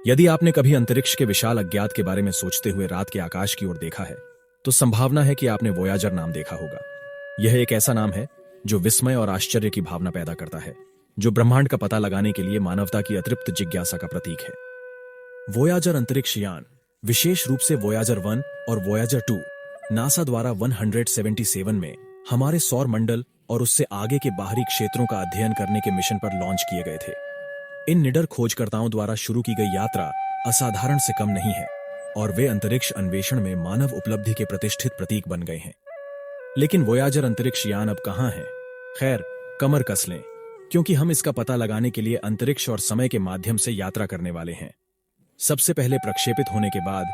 यदि आपने कभी अंतरिक्ष के विशाल अज्ञात के बारे में सोचते हुए रात के आकाश की ओर देखा है, तो संभावना है कि आपने वोयाजर नाम देखा होगा। यह एक ऐसा नाम है जो विस्मय और आश्चर्य की भावना पैदा करता है, जो ब्रह्मांड का पता लगाने के लिए मानवता की अतृप्त जिज्ञासा का प्रतीक है। वोयाजर अंतरिक्ष यान, विशेष रूप से वोयाजर 1 और वोयाजर 2, नासा द्वारा 177 में हमारे सौर मंडल और उससे आगे के बाहरी क्षेत्रों का अध्ययन करने के मिशन पर लॉन्च किए गए थे। इन निडर खोजकर्ताओं द्वारा शुरू की गई यात्रा असाधारण से कम नहीं है और वे अंतरिक्ष अन्वेषण में मानव उपलब्धि के प्रतिष्ठित प्रतीक बन गए हैं। लेकिन वोयाजर अंतरिक्ष यान अब कहां है? खैर, कमर कस लें, क्योंकि हम इसका पता लगाने के लिए अंतरिक्ष और समय के माध्यम से यात्रा करने वाले हैं। सबसे पहले प्रक्षेपित होने के बाद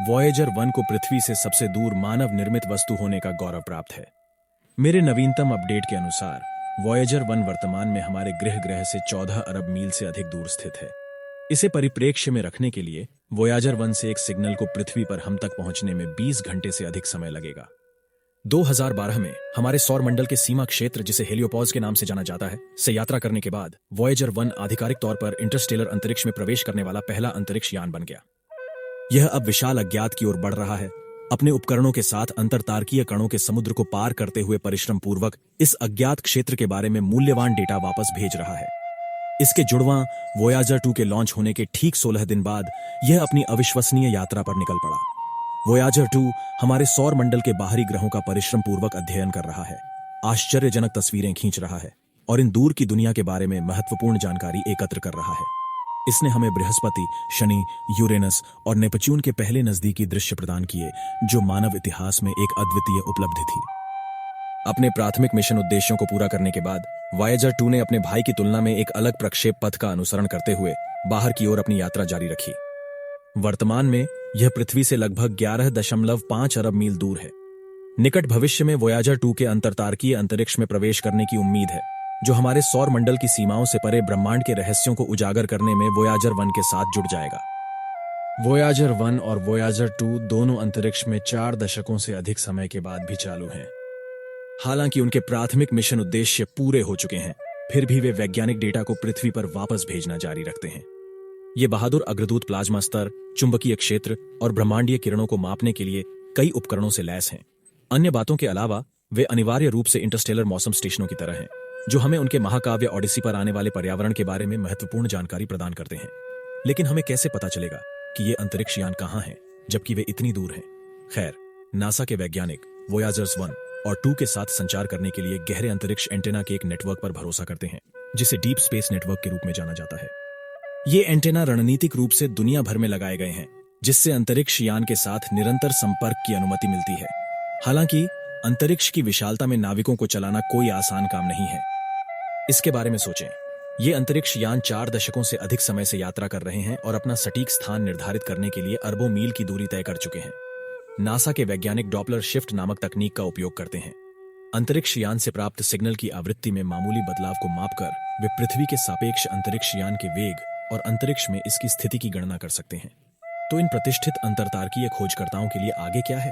वोयाजर 1 को पृथ्वी से सबसे दूर मानव निर्मित वस्तु होने का गौरव प्राप्त है। मेरे नवीनतम अपडेट के अनुसार वोयाजर 1 वर्तमान में हमारे ग्रह से 14 अरब मील से अधिक दूर स्थित है। इसे परिप्रेक्ष्य में रखने के लिए वोयाजर 1 से एक सिग्नल को पृथ्वी पर हम तक पहुंचने में 20 घंटे से अधिक समय लगेगा। 2012 में हमारे सौर मंडल के सीमा क्षेत्र, जिसे हेलियोपॉज के नाम से जाना जाता है, से यात्रा करने के बाद वोयाजर 1 आधिकारिक तौर पर इंटरस्टेलर अंतरिक्ष में प्रवेश करने वाला पहला अंतरिक्ष यान बन गया। यह अब विशाल अज्ञात की ओर बढ़ रहा है, अपने उपकरणों के साथ अंतरतारकीय कणों के समुद्र को पार करते हुए परिश्रम पूर्वक इस अज्ञात क्षेत्र के बारे में मूल्यवान डेटा वापस भेज रहा है। इसके जुड़वां वोयाजर 2 के लॉन्च होने के ठीक 16 दिन बाद यह अपनी अविश्वसनीय यात्रा पर निकल पड़ा। वोयाजर 2 हमारे सौर मंडल के बाहरी ग्रहों का परिश्रम पूर्वक अध्ययन कर रहा है, आश्चर्यजनक तस्वीरें खींच रहा है और इन दूर की दुनिया के बारे में महत्वपूर्ण जानकारी एकत्र कर रहा है। इसने हमें बृहस्पति, शनि, यूरेनस और नेपच्यून के पहले नजदीकी दृश्य प्रदान किए, जो मानव इतिहास में एक अद्वितीय उपलब्धि थी। अपने प्राथमिक मिशन उद्देश्यों को पूरा करने के बाद वोयाजर 2 ने अपने भाई की तुलना में एक अलग प्रक्षेप पथ का अनुसरण करते हुए बाहर की ओर अपनी यात्रा जारी रखी। वर्तमान में यह पृथ्वी से लगभग 11.5 अरब मील दूर है। निकट भविष्य में वोयाजर 2 के अंतरतारकीय अंतरिक्ष में प्रवेश करने की उम्मीद है, जो हमारे सौर मंडल की सीमाओं से परे ब्रह्मांड के रहस्यों को उजागर करने में वोयाजर 1 के साथ जुड़ जाएगा। वोयाजर 1 और वोयाजर 2 दोनों अंतरिक्ष में 4 दशकों से अधिक समय के बाद भी चालू हैं। हालांकि उनके प्राथमिक मिशन उद्देश्य पूरे हो चुके हैं, फिर भी वे वैज्ञानिक डेटा को पृथ्वी पर वापस भेजना जारी रखते हैं। ये बहादुर अग्रदूत प्लाज्मा स्तर, चुंबकीय क्षेत्र और ब्रह्मांडीय किरणों को मापने के लिए कई उपकरणों से लैस हैं। अन्य बातों के अलावा वे अनिवार्य रूप से इंटरस्टेलर मौसम स्टेशनों की तरह हैं, जो हमें उनके महाकाव्य ओडिसी पर आने वाले पर्यावरण के बारे में महत्वपूर्ण जानकारी प्रदान करते हैं। लेकिन हमें कैसे पता चलेगा कि ये अंतरिक्ष यान कहां हैं, जबकि वे इतनी दूर हैं? खैर, नासा के वैज्ञानिक वोयाजर्स 1 और 2 के साथ संचार करने के लिए गहरे अंतरिक्ष एंटेना के एक नेटवर्क पर भरोसा करते हैं, जिसे डीप स्पेस नेटवर्क के रूप में जाना जाता है। ये एंटेना रणनीतिक रूप से दुनिया भर में लगाए गए हैं, जिससे अंतरिक्ष यान के साथ निरंतर संपर्क की अनुमति मिलती है। हालांकि अंतरिक्ष की विशालता में नाविकों को चलाना कोई आसान काम नहीं है। इसके बारे में सोचें, ये अंतरिक्ष यान 4 दशकों से अधिक समय से यात्रा कर रहे हैं और अपना सटीक स्थान निर्धारित करने के लिए अरबों मील की दूरी तय कर चुके हैं। नासा के वैज्ञानिक डॉपलर शिफ्ट नामक तकनीक का उपयोग करते हैं। अंतरिक्ष यान से प्राप्त सिग्नल की आवृत्ति में मामूली बदलाव को मापकर वे पृथ्वी के सापेक्ष अंतरिक्ष यान के वेग और अंतरिक्ष में इसकी स्थिति की गणना कर सकते हैं। तो इन प्रतिष्ठित अंतरतारकीय खोजकर्ताओं के लिए आगे क्या है?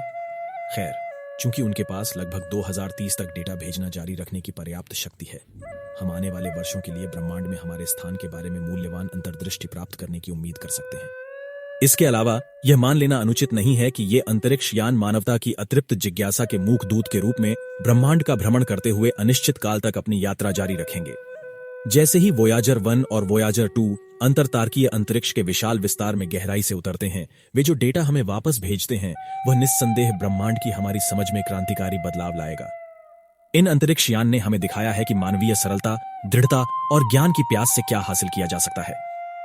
खैर, चूंकि उनके पास लगभग 2030 तक डेटा भेजना जारी रखने की पर्याप्त शक्ति है, हम आने वाले वर्षों के लिए ब्रह्मांड में हमारे स्थान के बारे में मूल्यवान अंतर्दृष्टि प्राप्त करने की उम्मीद कर सकते हैं। इसके अलावा यह मान लेना अनुचित नहीं है कि ये अंतरिक्ष यान मानवता की अतृप्त जिज्ञासा के मूक दूत के रूप में ब्रह्मांड का भ्रमण करते हुए अनिश्चित काल तक अपनी यात्रा जारी रखेंगे। जैसे ही वोयाजर 1 और वोयाजर 2 अंतरतारकीय अंतरिक्ष के विशाल विस्तार में गहराई से उतरते हैं, वे जो डेटा हमें वापस भेजते हैं, वह निस्संदेह ब्रह्मांड की हमारी समझ में क्रांतिकारी बदलाव लाएगा। इन अंतरिक्ष यान ने हमें दिखाया है कि मानवीय सरलता, दृढ़ता और ज्ञान की प्यास से क्या हासिल किया जा सकता है।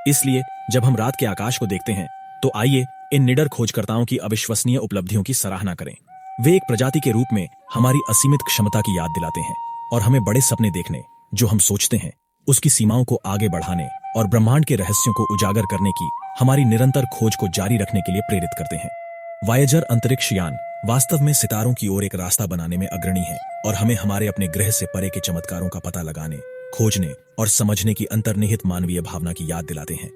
इसलिए जब हम रात के आकाश को देखते हैं, तो आइए इन निडर खोजकर्ताओं की अविश्वसनीय उपलब्धियों की सराहना करें। वे एक प्रजाति के रूप में हमारी असीमित क्षमता की याद दिलाते हैं और हमें बड़े सपने देखने, जो हम सोचते हैं, उसकी सीमाओं को आगे बढ़ाने और ब्रह्मांड के रहस्यों को उजागर करने की हमारी निरंतर खोज को जारी रखने के लिए प्रेरित करते हैं। वोयाजर अंतरिक्ष यान वास्तव में सितारों की ओर एक रास्ता बनाने में अग्रणी है और हमें हमारे अपने ग्रह से परे के चमत्कारों का पता लगाने, खोजने और समझने की अंतर्निहित मानवीय भावना की याद दिलाते हैं।